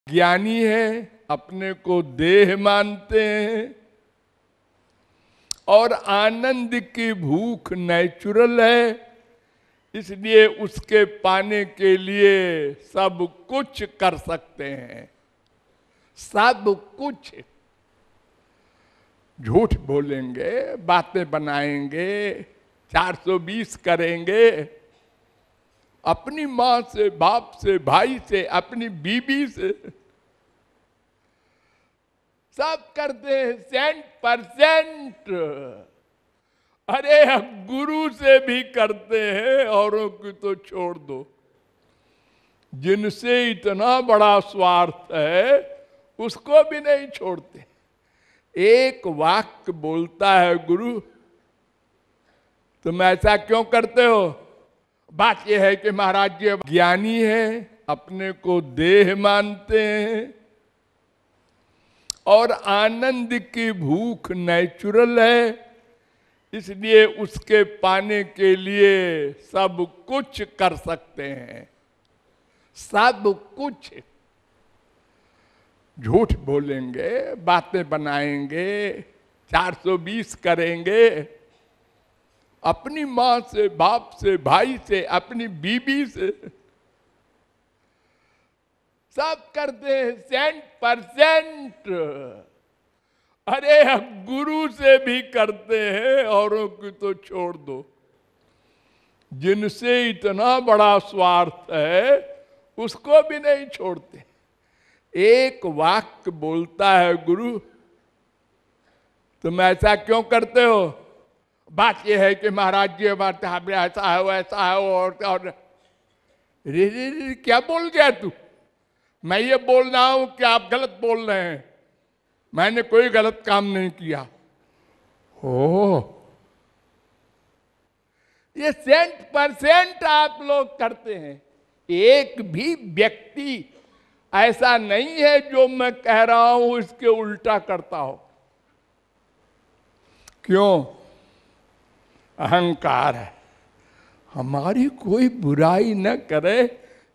ज्ञानी है, अपने को देह मानते हैं और आनंद की भूख नेचुरल है, इसलिए उसके पाने के लिए सब कुछ कर सकते हैं। सब कुछ। झूठ बोलेंगे, बातें बनाएंगे, 420 करेंगे, अपनी माँ से, बाप से, भाई से, अपनी बीबी से, सब करते हैं 100%। अरे गुरु से भी करते हैं, औरों की तो छोड़ दो। जिनसे इतना बड़ा स्वार्थ है उसको भी नहीं छोड़ते। एक वाक्य बोलता है गुरु, तुम ऐसा क्यों करते हो? बात यह है कि महाराज जी ज्ञानी है, अपने को देह मानते हैं और आनंद की भूख नेचुरल है, इसलिए उसके पाने के लिए सब कुछ कर सकते हैं। सब कुछ। झूठ बोलेंगे, बातें बनाएंगे, 420 करेंगे, अपनी माँ से, बाप से, भाई से, अपनी बीबी से, सब करते हैं 100%। अरे गुरु से भी करते हैं, औरों की तो छोड़ दो। जिनसे इतना बड़ा स्वार्थ है उसको भी नहीं छोड़ते। एक वाक्य बोलता है गुरु, तुम ऐसा क्यों करते हो? बात यह है कि महाराज जी हमारे ऐसा है, वैसा है, और रे रे रे क्या बोल गया तू? मैं ये बोल रहा हूं कि आप गलत बोल रहे हैं। मैंने कोई गलत काम नहीं किया। ओ, ये 100% आप लोग करते हैं। एक भी व्यक्ति ऐसा नहीं है जो मैं कह रहा हूं इसके उल्टा करता हो। क्यों? अहंकार है। हमारी कोई बुराई न करे,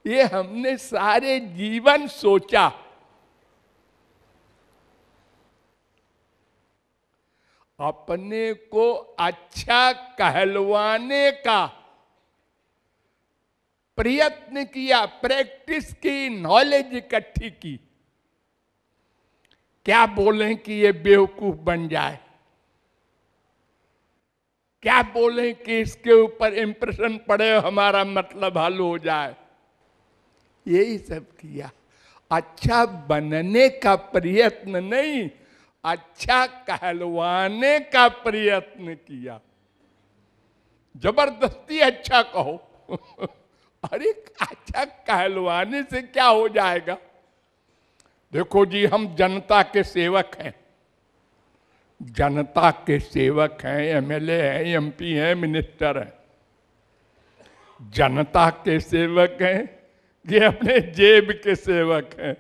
ये हमने सारे जीवन सोचा। अपने को अच्छा कहलवाने का प्रयत्न किया, प्रैक्टिस की, नॉलेज इकट्ठी की। क्या बोलें कि ये बेवकूफ बन जाए, क्या बोलें कि इसके ऊपर इंप्रेशन पड़े, हमारा मतलब हल हो जाए। यही सब किया। अच्छा बनने का प्रयत्न नहीं, अच्छा कहलवाने का प्रयत्न किया। जबरदस्ती अच्छा कहो। अरे अच्छा कहलवाने से क्या हो जाएगा? देखो जी, हम जनता के सेवक हैं, जनता के सेवक हैं, एमएलए हैं, एमपी हैं, मिनिस्टर हैं। जनता के सेवक हैं, ये अपने जेब के सेवक हैं।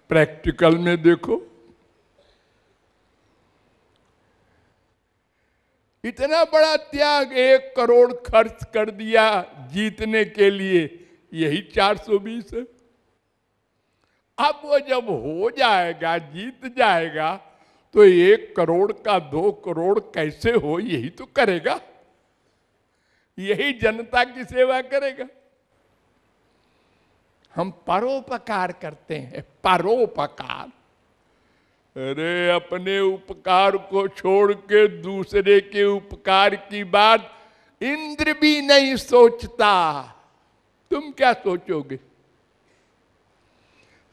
प्रैक्टिकल में देखो, इतना बड़ा त्याग, 1 करोड़ खर्च कर दिया जीतने के लिए, यही 420 है। अब वो जब हो जाएगा, जीत जाएगा, तो 1 करोड़ का 2 करोड़ कैसे हो, यही तो करेगा। यही जनता की सेवा करेगा। हम परोपकार करते हैं, परोपकार। अरे अपने उपकार को छोड़ के दूसरे के उपकार की बात इंद्र भी नहीं सोचता। तुम क्या सोचोगे?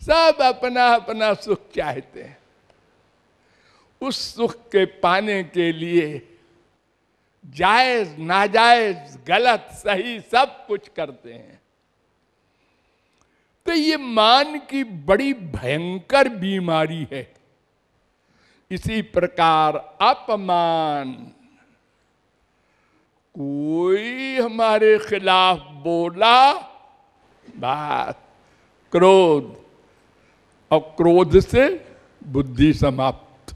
सब अपना अपना सुख चाहते हैं। उस सुख के पाने के लिए जायज, नाजायज, गलत, सही सब कुछ करते हैं। तो ये मान की बड़ी भयंकर बीमारी है। इसी प्रकार अपमान, कोई हमारे खिलाफ बोला, बात क्रोध, और क्रोध से बुद्धि समाप्त।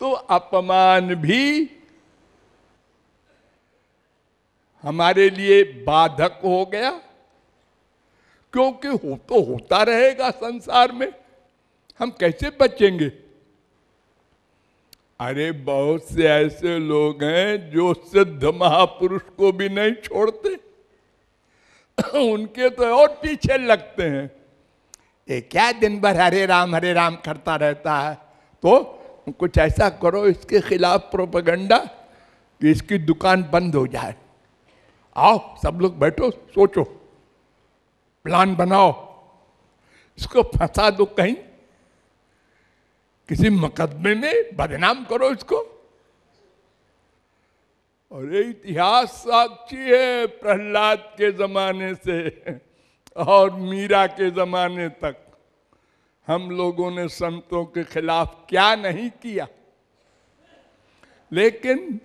तो अपमान भी हमारे लिए बाधक हो गया, क्योंकि हो तो होता रहेगा संसार में, हम कैसे बचेंगे। अरे बहुत से ऐसे लोग हैं जो सिद्ध महापुरुष को भी नहीं छोड़ते उनके तो और पीछे लगते हैं। ये क्या दिन भर हरे राम करता रहता है, तो कुछ ऐसा करो इसके खिलाफ प्रोपेगेंडा कि इसकी दुकान बंद हो जाए। आओ सब लोग बैठो, सोचो, प्लान बनाओ, इसको फंसा दो कहीं, किसी मुकदमे में बदनाम करो इसको। और ये इतिहास साक्षी है, प्रहलाद के जमाने से और मीरा के जमाने तक हम लोगों ने संतों के खिलाफ क्या नहीं किया। लेकिन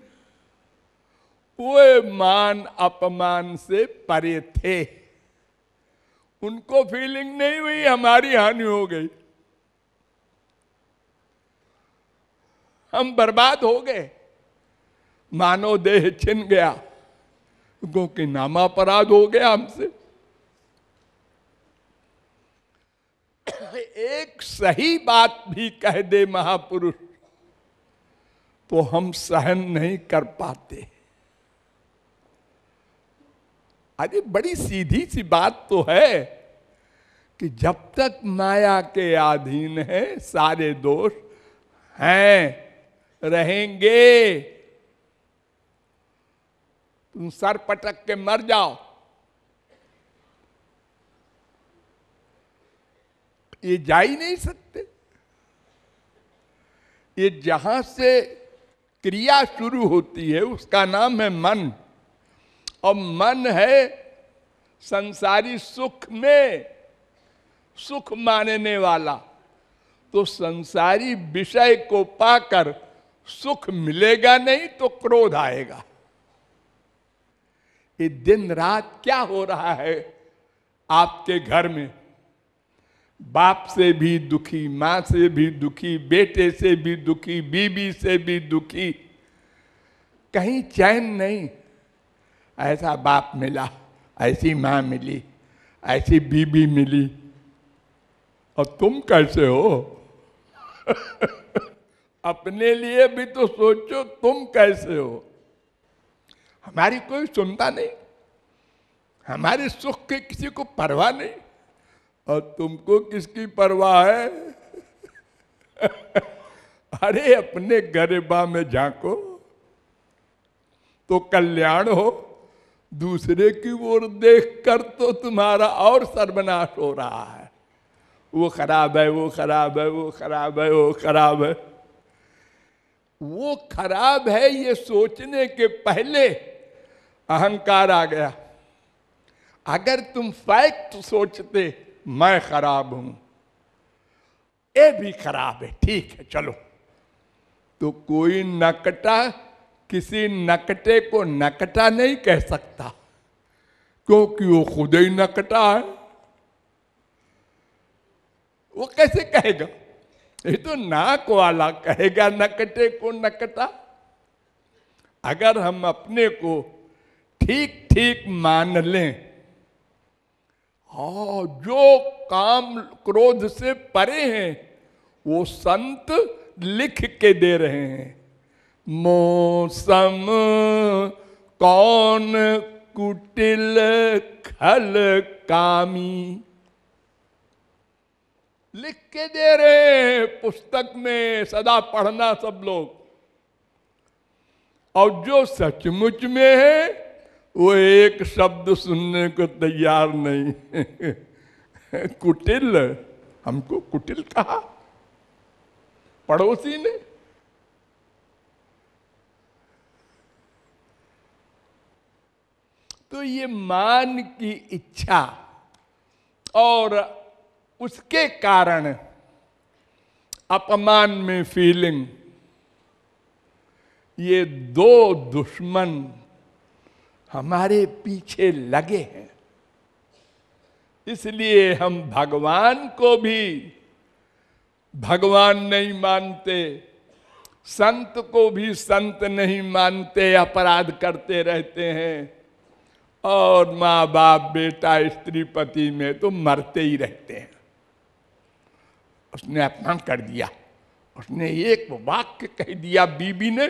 वो मान अपमान से परे थे, उनको फीलिंग नहीं हुई हमारी हानि हो गई, हम बर्बाद हो गए, मानव देह छिन गया, क्योंकि नामापराध हो गया हमसे। एक सही बात भी कह दे महापुरुष तो हम सहन नहीं कर पाते। अरे बड़ी सीधी सी बात तो है कि जब तक माया के अधीन है सारे दोष हैं, रहेंगे। तुम सर पटक के मर जाओ, ये जा ही नहीं सकते। ये जहां से क्रिया शुरू होती है उसका नाम है मन, और मन है संसारी सुख में सुख मानने वाला। तो संसारी विषय को पाकर सुख मिलेगा नहीं तो क्रोध आएगा। ये दिन रात क्या हो रहा है आपके घर में, बाप से भी दुखी, माँ से भी दुखी, बेटे से भी दुखी, बीबी से भी दुखी, कहीं चैन नहीं। ऐसा बाप मिला, ऐसी माँ मिली, ऐसी बीबी मिली, और तुम कैसे हो अपने लिए भी तो सोचो, तुम कैसे हो। हमारी कोई सुनता नहीं, हमारे सुख की किसी को परवाह नहीं, और तुमको किसकी परवाह है अरे अपने गरिबा में झांको तो कल्याण हो, दूसरे की ओर देखकर तो तुम्हारा और सर्वनाश हो रहा है। वो खराब है, वो खराब है, वो खराब है, वो खराब है। वो खराब है ये सोचने के पहले अहंकार आ गया। अगर तुम फैक्ट सोचते मैं खराब हूं, ये भी खराब है, ठीक है चलो, तो कोई नकटा किसी नकटे को नकटा नहीं कह सकता, क्योंकि वो खुद ही नकटा है। वो कैसे कहेगा? ये तो नाक वाला कहेगा नकटे को नकटा। अगर हम अपने को ठीक ठीक मान लें, और जो काम क्रोध से परे हैं वो संत लिख के दे रहे हैं। मौसम कौन कुटिल खल कामी, लिख के दे रहे हैं पुस्तक में, सदा पढ़ना सब लोग। और जो सचमुच में है वो एक शब्द सुनने को तैयार नहीं कुटिल, हमको कुटिल कहा पड़ोसी ने। तो ये मान की इच्छा और उसके कारण अपमान में फीलिंग, ये दो दुश्मन हमारे पीछे लगे हैं। इसलिए हम भगवान को भी भगवान नहीं मानते, संत को भी संत नहीं मानते, अपराध करते रहते हैं, और माँ बाप बेटा स्त्री पति में तो मरते ही रहते हैं। उसने अपमान कर दिया, उसने एक वाक्य कह दिया बीबी ने,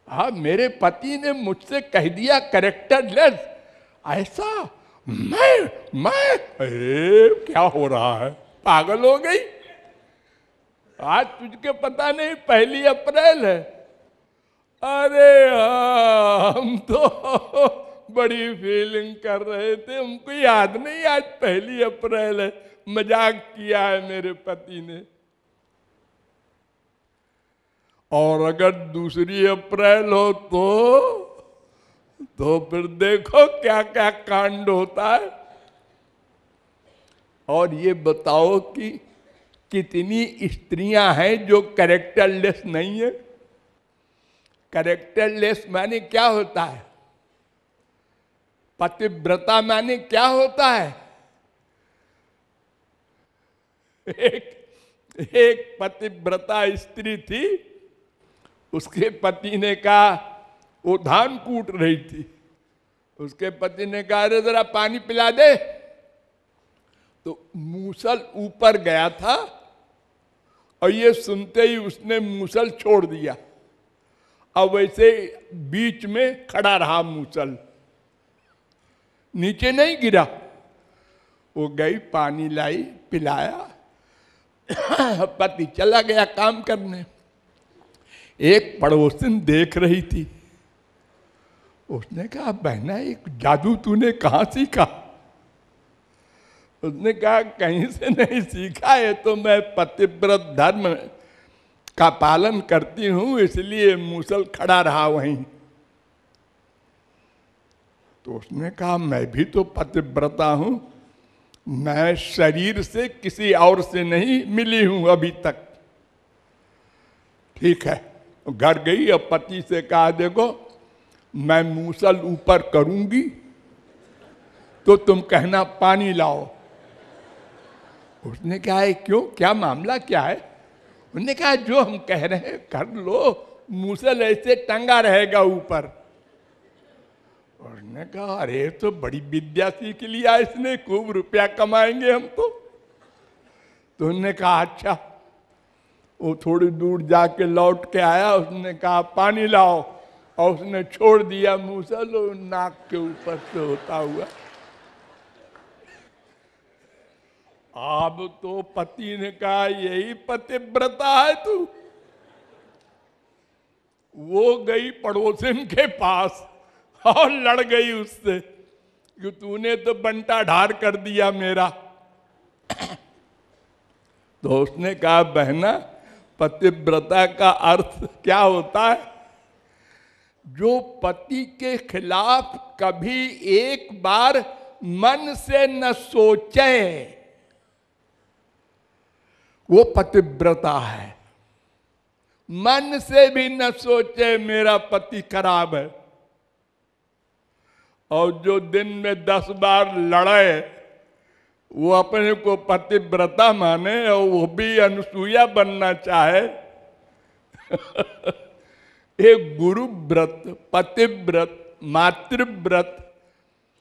हाँ मेरे पति ने मुझसे कह दिया कैरेक्टरलेस, ऐसा मैं अरे क्या हो रहा है, पागल हो गई? आज तुझके पता नहीं 1 अप्रैल है। अरे हम तो बड़ी फीलिंग कर रहे थे, हमको याद नहीं आज 1 अप्रैल है, मजाक किया है मेरे पति ने। और अगर 2 अप्रैल हो तो फिर देखो क्या क्या कांड होता है। और ये बताओ कि कितनी स्त्रियां हैं जो कैरेक्टरलेस नहीं है। कैरेक्टरलेस माने क्या होता है? पतिव्रता माने क्या होता है? एक पतिव्रता स्त्री थी, उसके पति ने कहा, वो धान कूट रही थी, उसके पति ने कहा अरे जरा पानी पिला दे। तो मूसल ऊपर गया था और ये सुनते ही उसने मूसल छोड़ दिया। अब वैसे बीच में खड़ा रहा मूसल, नीचे नहीं गिरा। वो गई, पानी लाई, पिलाया, पति चला गया काम करने। एक पड़ोसन देख रही थी, उसने कहा बहना एक जादू तूने कहाँ सीखा? उसने कहा कहीं से नहीं सीखा है, तो मैं पतिव्रत धर्म का पालन करती हूं, इसलिए मूसल खड़ा रहा वहीं। तो उसने कहा मैं भी तो पतिव्रता हूं, मैं शरीर से किसी और से नहीं मिली हूं अभी तक। ठीक है, घर गई और पति से कहा देखो मैं मूसल ऊपर करूंगी तो तुम कहना पानी लाओ। उसने कहा है क्यों, क्या मामला क्या है? उन्होंने कहा जो हम कह रहे हैं कर लो, मूसल ऐसे टंगा रहेगा ऊपर। उसने कहा अरे तो बड़ी विद्या सीख लिया इसने, खूब रुपया कमाएंगे हम तो। उन्होंने कहा अच्छा। वो थोड़ी दूर जाके लौट के आया, उसने कहा पानी लाओ, और उसने छोड़ दिया मूसल नाक के ऊपर से होता हुआ। अब तो पति ने कहा यही पतिव्रता है तू। वो गई पड़ोसन के पास और लड़ गई उससे कि तूने तो बंटा ढार कर दिया मेरा। तो उसने कहा बहना पतिव्रता का अर्थ क्या होता है? जो पति के खिलाफ कभी एक बार मन से न सोचे वो पतिव्रता है। मन से भी न सोचे मेरा पति खराब है, और जो दिन में 10 बार लड़े वो अपने को पतिव्रता माने और वो भी अनुसूया बनना चाहे। एक गुरु व्रत, पतिव्रत, मातृव्रत,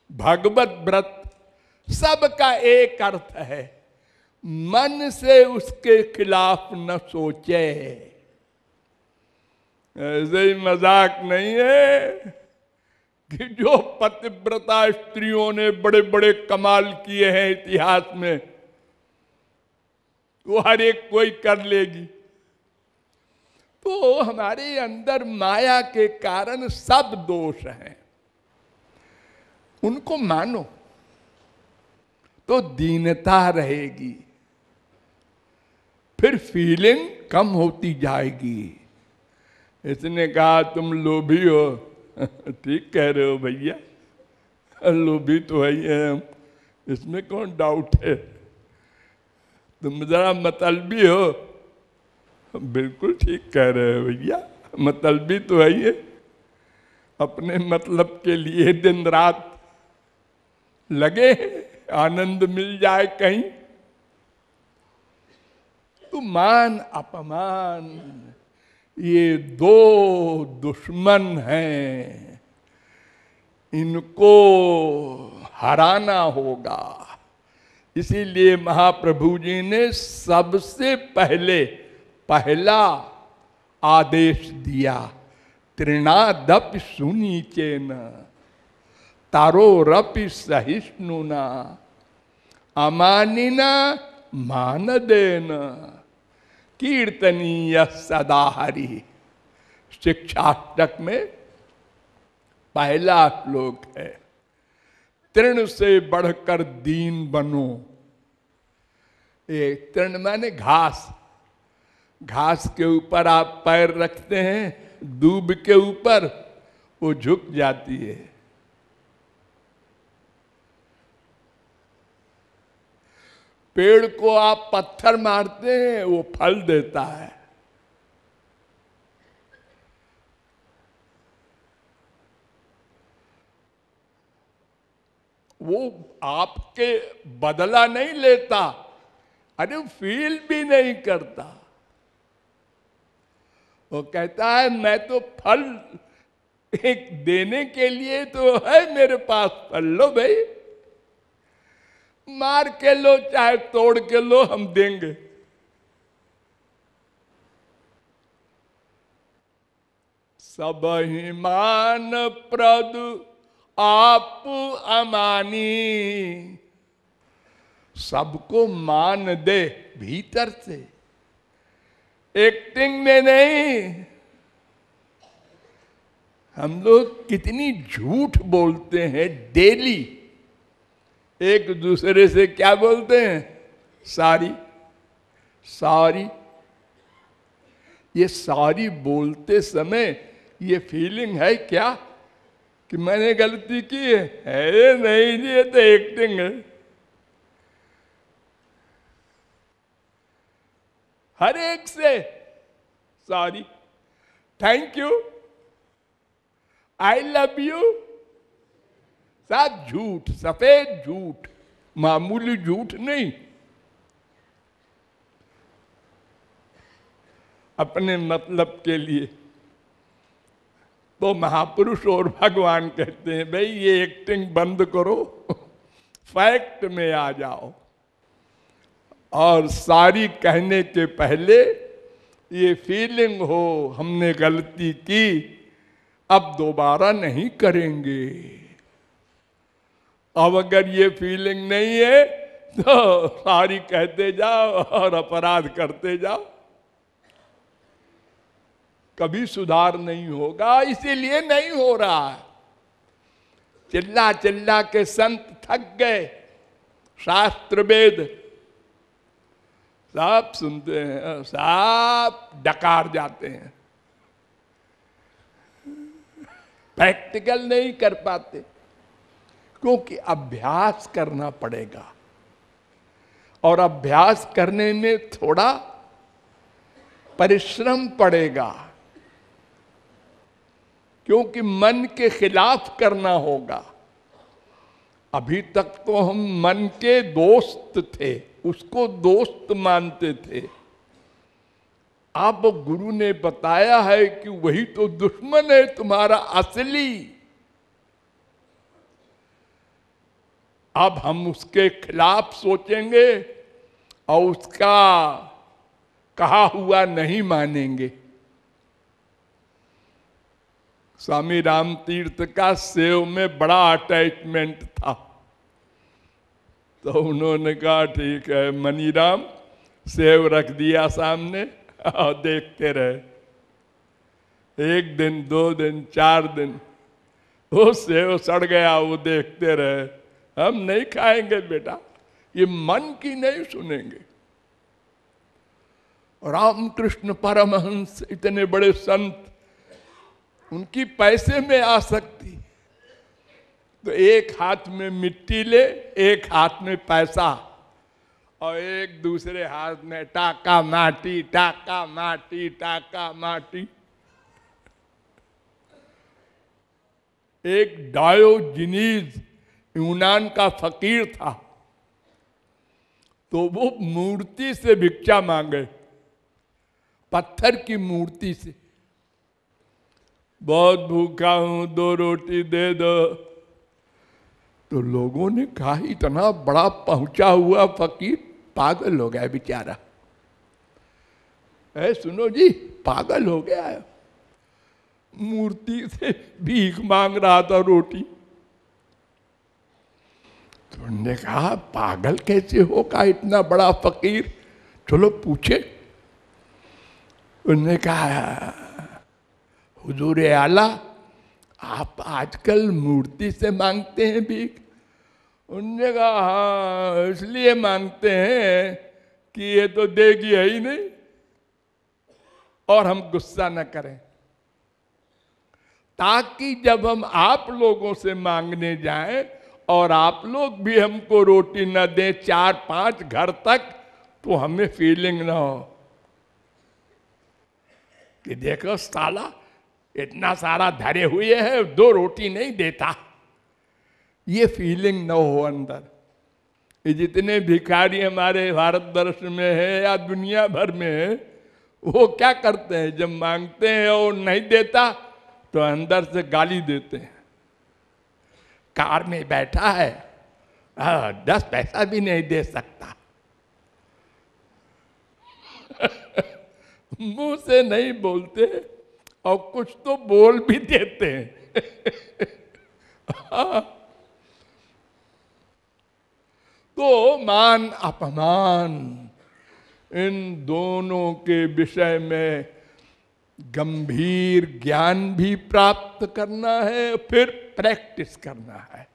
भगवत व्रत, सबका एक अर्थ है, मन से उसके खिलाफ न सोचे। ऐसे ही मजाक नहीं है कि जो पतिव्रता स्त्रियों ने बड़े बड़े कमाल किए हैं इतिहास में, वो हर एक कोई कर लेगी। तो हमारे अंदर माया के कारण सब दोष हैं, उनको मानो तो दीनता रहेगी, फिर फीलिंग कम होती जाएगी। इसने कहा तुम लोभी हो। ठीक कह रहे हो भैया, लोभी तो है ही है हम, इसमें कौन डाउट है। तुम जरा मतलबी हो। बिल्कुल ठीक कह रहे हो भैया, मतलबी तो है ही है, अपने मतलब के लिए दिन रात लगे, आनंद मिल जाए कहीं। तो मान अपमान ये दो दुश्मन हैं, इनको हराना होगा। इसीलिए महाप्रभु जी ने सबसे पहला आदेश दिया, तृणादपि सुनीचेन तारोरपि सहिष्णुना अमानिना मानदेन कीर्तनीय सदा हरि। शिक्षाष्टक में पहला श्लोक है, तृण से बढ़कर दीन बनो। ये तृण माने घास, घास के ऊपर आप पैर रखते हैं, दूब के ऊपर वो झुक जाती है। पेड़ को आप पत्थर मारते हैं, वो फल देता है। वो आपके बदला नहीं लेता, अरे फील भी नहीं करता। वो कहता है मैं तो फल एक देने के लिए तो है मेरे पास, फल लो भाई, मार के लो चाहे तोड़ के लो, हम देंगे। सब ही मान प्रद आप अमानी, सबको मान दे भीतर से, एक्टिंग में नहीं। हम लोग कितनी झूठ बोलते हैं डेली, एक दूसरे से क्या बोलते हैं, सारी सारी। ये सारी बोलते समय ये फीलिंग है क्या कि मैंने गलती की है नहीं जी, ये तो एक्टिंग है। हर एक से sorry, thank you, I love you, सब झूठ, सफेद झूठ, मामूली झूठ नहीं। अपने मतलब के लिए तो महापुरुष और भगवान कहते हैं भाई ये एक्टिंग बंद करो, फैक्ट में आ जाओ। और सारी कहने के पहले ये फीलिंग हो हमने गलती की, अब दोबारा नहीं करेंगे। अब अगर ये फीलिंग नहीं है तो सारी कहते जाओ और अपराध करते जाओ, कभी सुधार नहीं होगा। इसीलिए नहीं हो रहा है। चिल्ला चिल्ला के संत थक गए, शास्त्र वेद सब सुनते हैं, सब डकार जाते हैं, प्रैक्टिकल नहीं कर पाते, क्योंकि अभ्यास करना पड़ेगा। और अभ्यास करने में थोड़ा परिश्रम पड़ेगा, क्योंकि मन के खिलाफ करना होगा। अभी तक तो हम मन के दोस्त थे, उसको दोस्त मानते थे। अब गुरु ने बताया है कि वही तो दुश्मन है तुम्हारा असली। अब हम उसके खिलाफ सोचेंगे और उसका कहा हुआ नहीं मानेंगे। स्वामी राम तीर्थ का सेव में बड़ा अटैचमेंट था, तो उन्होंने कहा ठीक है मनी राम, सेव रख दिया सामने और देखते रहे। 1 दिन 2 दिन 4 दिन वो सेव सड़ गया, वो देखते रहे। हम नहीं खाएंगे बेटा, ये मन की नहीं सुनेंगे। रामकृष्ण परमहंस इतने बड़े संत, उनकी पैसे में आसक्ति, तो एक हाथ में मिट्टी ले, एक हाथ में पैसा, और एक दूसरे हाथ में टाका माटी, टाका माटी, टाका माटी। एक डायोजनीज यूनान का फकीर था, तो वो मूर्ति से भिक्षा मांगे, पत्थर की मूर्ति से, बहुत भूखा हूं 2 रोटी दे दो। तो लोगों ने कहा इतना बड़ा पहुंचा हुआ फकीर पागल हो गया बेचारा। सुनो जी, पागल हो गया है, मूर्ति से भीख मांग रहा था रोटी। तो उन्होंने कहा पागल कैसे होगा इतना बड़ा फकीर, चलो पूछे। उन्होंने कहा हुजूर आला, आप आजकल मूर्ति से मांगते हैं भीख? उन्होंने कहा हाँ, इसलिए मांगते हैं कि ये तो देगी है ही नहीं और हम गुस्सा न करें, ताकि जब हम आप लोगों से मांगने जाएं और आप लोग भी हमको रोटी न दें 4-5 घर तक, तो हमें फीलिंग ना हो कि देखो साला इतना सारा धरे हुए है 2 रोटी नहीं देता। ये फीलिंग न हो अंदर। ये जितने भिखारी हमारे भारत वर्ष में है या दुनिया भर में है, वो क्या करते हैं, जब मांगते हैं और नहीं देता तो अंदर से गाली देते हैं। कार में बैठा है 10 पैसा भी नहीं दे सकता। मुंह से नहीं बोलते और कुछ तो बोल भी देते हैं। तो मान अपमान इन दोनों के विषय में गंभीर ज्ञान भी प्राप्त करना है, फिर प्रैक्टिस करना है।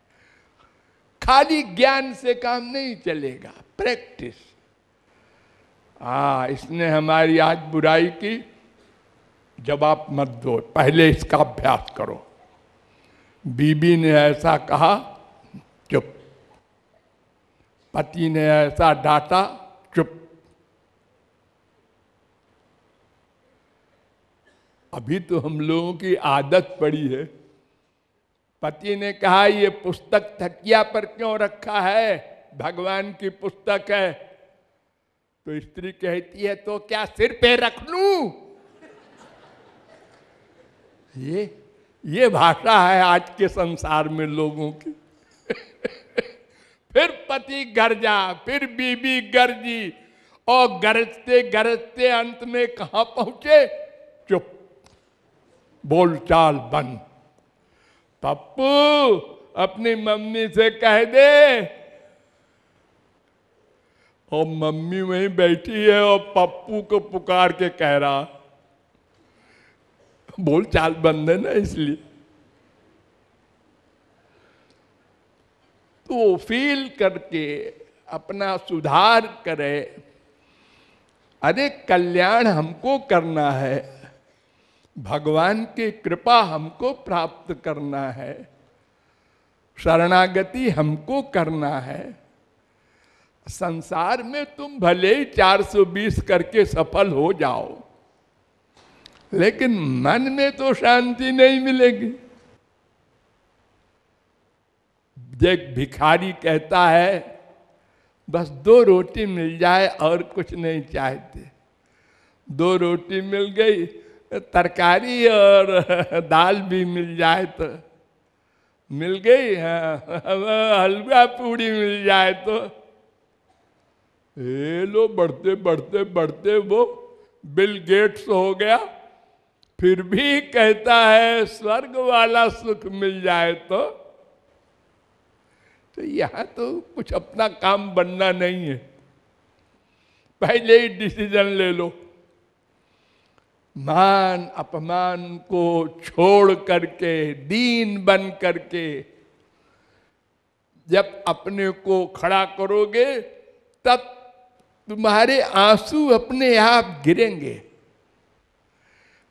खाली ज्ञान से काम नहीं चलेगा, प्रैक्टिस। इसने हमारी आज बुराई की, जवाब मत दो, पहले इसका अभ्यास करो। बीबी ने ऐसा कहा, चुप। पति ने ऐसा डांटा, चुप। अभी तो हम लोगों की आदत पड़ी है, पति ने कहा ये पुस्तक तकिया पर क्यों रखा है, भगवान की पुस्तक है। तो स्त्री कहती है तो क्या सिर पे रख लूं? ये भाषा है आज के संसार में लोगों की। फिर पति गरजा, फिर बीबी गरजी, और गरजते गरजते अंत में कहां पहुंचे? चुप, बोलचाल बंद। पप्पू अपनी मम्मी से कह दे। और मम्मी वहीं बैठी है और पप्पू को पुकार के कह रहा, बोलचाल बंद है ना, इसलिए। तो फील करके अपना सुधार करे। अरे कल्याण हमको करना है, भगवान की कृपा हमको प्राप्त करना है, शरणागति हमको करना है। संसार में तुम भले ही 420 करके सफल हो जाओ, लेकिन मन में तो शांति नहीं मिलेगी। एक भिखारी कहता है बस 2 रोटी मिल जाए और कुछ नहीं चाहते। 2 रोटी मिल गई, तरकारी और दाल भी मिल जाए तो मिल गई, हलवा पूड़ी मिल जाए तो। ये लो बढ़ते बढ़ते बढ़ते वो बिल गेट्स हो गया, फिर भी कहता है स्वर्ग वाला सुख मिल जाए तो यहां तो कुछ अपना काम बनना नहीं है। पहले ही डिसीजन ले लो, मान अपमान को छोड़ करके, दीन बन करके जब अपने को खड़ा करोगे, तब तुम्हारे आंसू अपने आप गिरेंगे।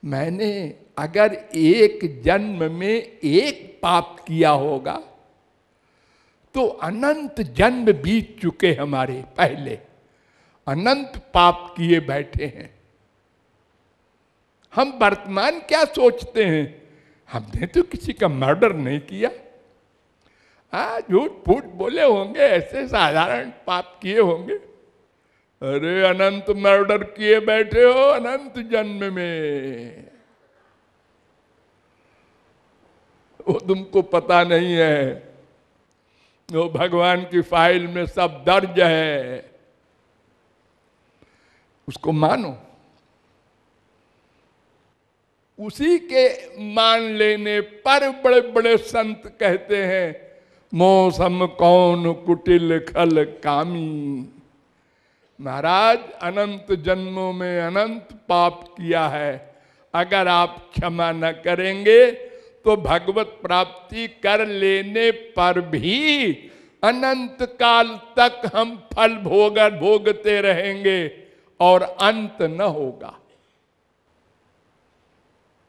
मैंने अगर एक जन्म में एक पाप किया होगा तो अनंत जन्म बीत चुके हमारे, पहले अनंत पाप किए बैठे हैं। हम वर्तमान क्या सोचते हैं, हमने तो किसी का मर्डर नहीं किया, झूठ फूट बोले होंगे, ऐसे साधारण पाप किए होंगे, अरे अनंत मर्डर किए बैठे हो अनंत जन्म में, वो तुमको पता नहीं है। वो भगवान की फाइल में सब दर्ज है, उसको मानो। उसी के मान लेने पर बड़े बड़े संत कहते हैं, मौसम कौन कुटिल खल कामी। महाराज अनंत जन्मों में अनंत पाप किया है, अगर आप क्षमा न करेंगे तो भगवत प्राप्ति कर लेने पर भी अनंत काल तक हम फल भोगते रहेंगे और अंत न होगा।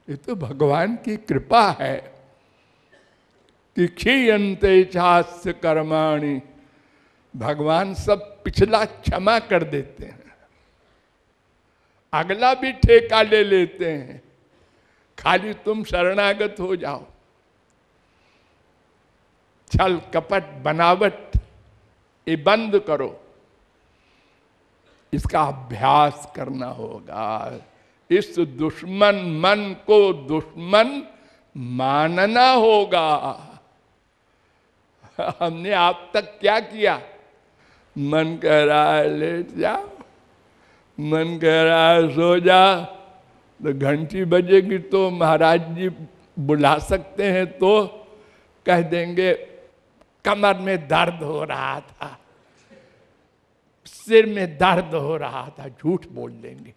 ये तो भगवान की कृपा है कि क्षीयन्ते चास्य कर्माणि, भगवान सब पिछला क्षमा कर देते हैं, अगला भी ठेका ले लेते हैं, खाली तुम शरणागत हो जाओ। छल कपट बनावट ये बंद करो, इसका अभ्यास करना होगा। इस दुश्मन मन को दुश्मन मानना होगा। हमने आप तक क्या किया? मन कह रहा है लेट जा, मन कह रहा है सो जा, तो घंटी बजेगी तो महाराज जी बुला सकते हैं, तो कह देंगे कमर में दर्द हो रहा था, सिर में दर्द हो रहा था, झूठ बोल देंगे।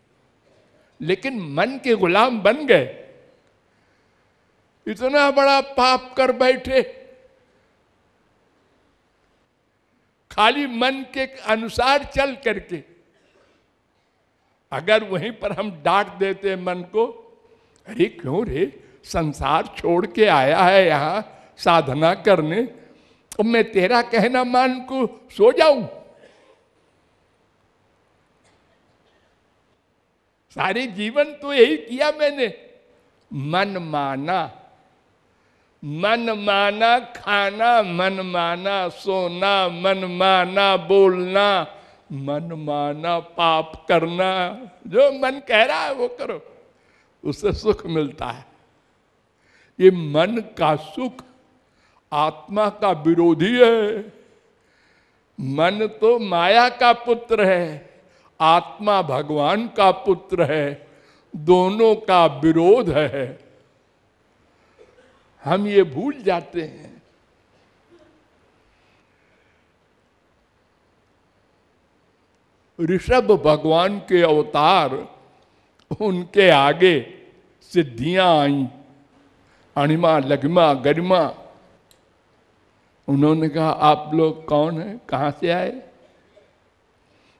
लेकिन मन के गुलाम बन गए, इतना बड़ा पाप कर बैठे, खाली मन के अनुसार चल करके। अगर वहीं पर हम डांट देते मन को, अरे क्यों रे, संसार छोड़ के आया है यहां साधना करने, अब मैं तेरा कहना मान को सो जाऊं? सारे जीवन तो यही किया मैंने, मन माना, मन माना खाना, मन माना सोना, मन माना बोलना, मन माना पाप करना। जो मन कह रहा है वो करो, उससे सुख मिलता है। ये मन का सुख आत्मा का विरोधी है। मन तो माया का पुत्र है, आत्मा भगवान का पुत्र है, दोनों का विरोध है। हम ये भूल जाते हैं। ऋषभ भगवान के अवतार, उनके आगे सिद्धियां आई, अणिमा लघिमा गरिमा। उन्होंने कहा आप लोग कौन हैं, कहां से आए?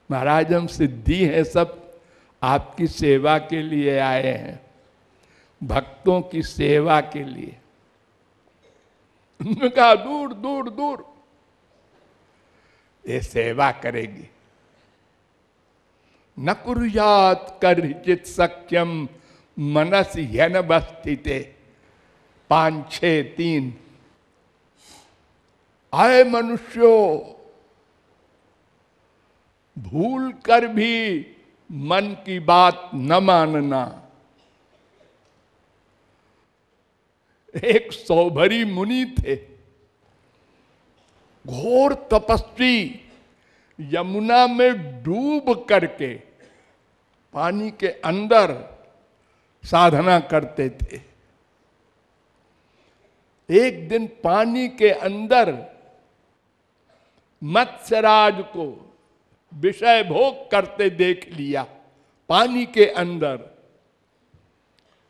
महाराज हम सिद्धि हैं, सब आपकी सेवा के लिए आए हैं, भक्तों की सेवा के लिए। उन्होंने कहा दूर दूर दूर, ये सेवा करेगी। न कुर्यात कर्हिचित सख्यम मनस ह्यनवस्थिते 5-6-3। आए मनुष्यों, भूल कर भी मन की बात न मानना। एक सौभरी मुनि थे, घोर तपस्वी, यमुना में डूब करके पानी के अंदर साधना करते थे। एक दिन पानी के अंदर मत्स्यराज को विषय भोग करते देख लिया। पानी के अंदर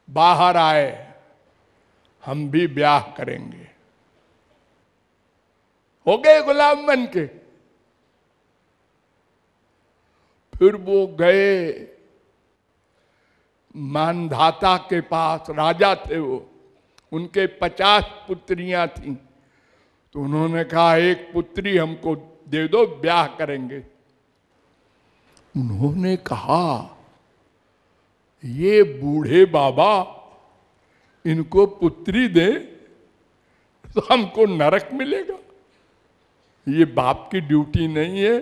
बाहर आए, हम भी ब्याह करेंगे। हो गए गुलाम बन के। फिर वो गए मानधाता के पास, राजा थे वो, उनके 50 पुत्रियां थीं। तो उन्होंने कहा एक पुत्री हमको दे दो, ब्याह करेंगे। उन्होंने कहा ये बूढ़े बाबा, इनको पुत्री दे तो हमको नरक मिलेगा। ये बाप की ड्यूटी नहीं है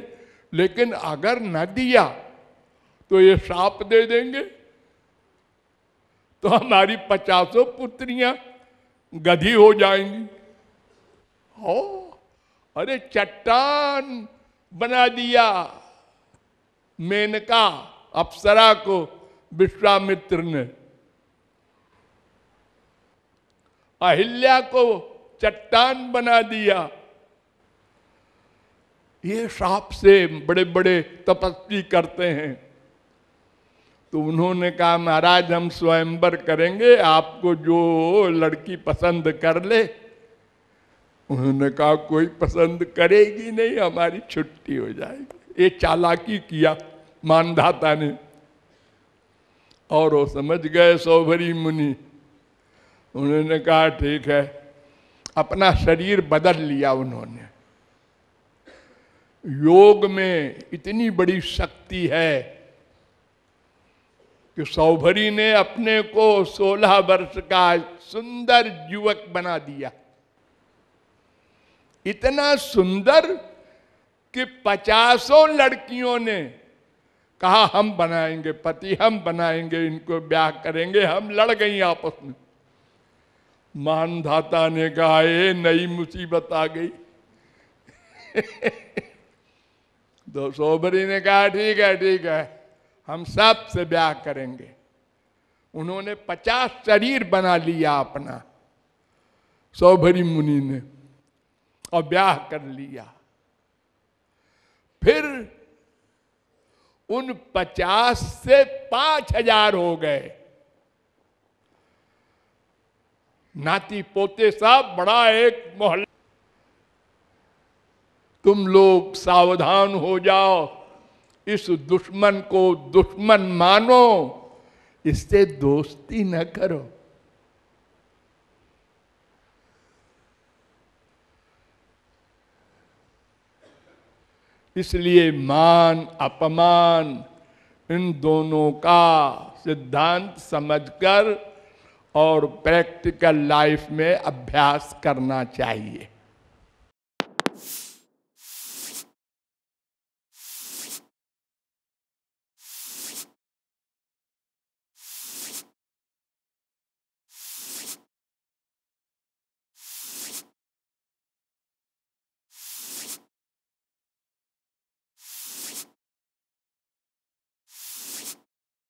लेकिन अगर न दिया तो ये श्राप दे देंगे, तो हमारी 50 पुत्रियां गधी हो जाएंगी। हो, अरे चट्टान बना दिया मेनका अप्सरा को विश्वामित्र ने, अहिल्या को चट्टान बना दिया। ये श्राप से बड़े बड़े तपस्वी करते हैं। तो उन्होंने कहा महाराज हम स्वयंवर करेंगे, आपको जो लड़की पसंद कर ले। उन्होंने कहा कोई पसंद करेगी नहीं, हमारी छुट्टी हो जाएगी। ये चालाकी किया मानधाता ने, और वो समझ गए सौभरी मुनि। उन्होंने कहा ठीक है, अपना शरीर बदल लिया उन्होंने। योग में इतनी बड़ी शक्ति है कि सौभरी ने अपने को 16 वर्ष का सुंदर युवक बना दिया। इतना सुंदर कि 50 लड़कियों ने कहा हम बनाएंगे पति, हम बनाएंगे, इनको ब्याह करेंगे। हम लड़ गई आपस में। मानधाता ने कहा ये नई मुसीबत आ गई। तो सौभरी ने कहा ठीक है ठीक है, हम सब से ब्याह करेंगे। उन्होंने 50 शरीर बना लिया अपना, सौभरी मुनि ने, और ब्याह कर लिया। फिर उन 50 से 5000 हो गए। नाती पोते सब बड़ा एक मोहल्ला। तुम लोग सावधान हो जाओ, इस दुश्मन को दुश्मन मानो, इससे दोस्ती न करो। इसलिए मान अपमान इन दोनों का सिद्धांत समझकर और प्रैक्टिकल लाइफ में अभ्यास करना चाहिए।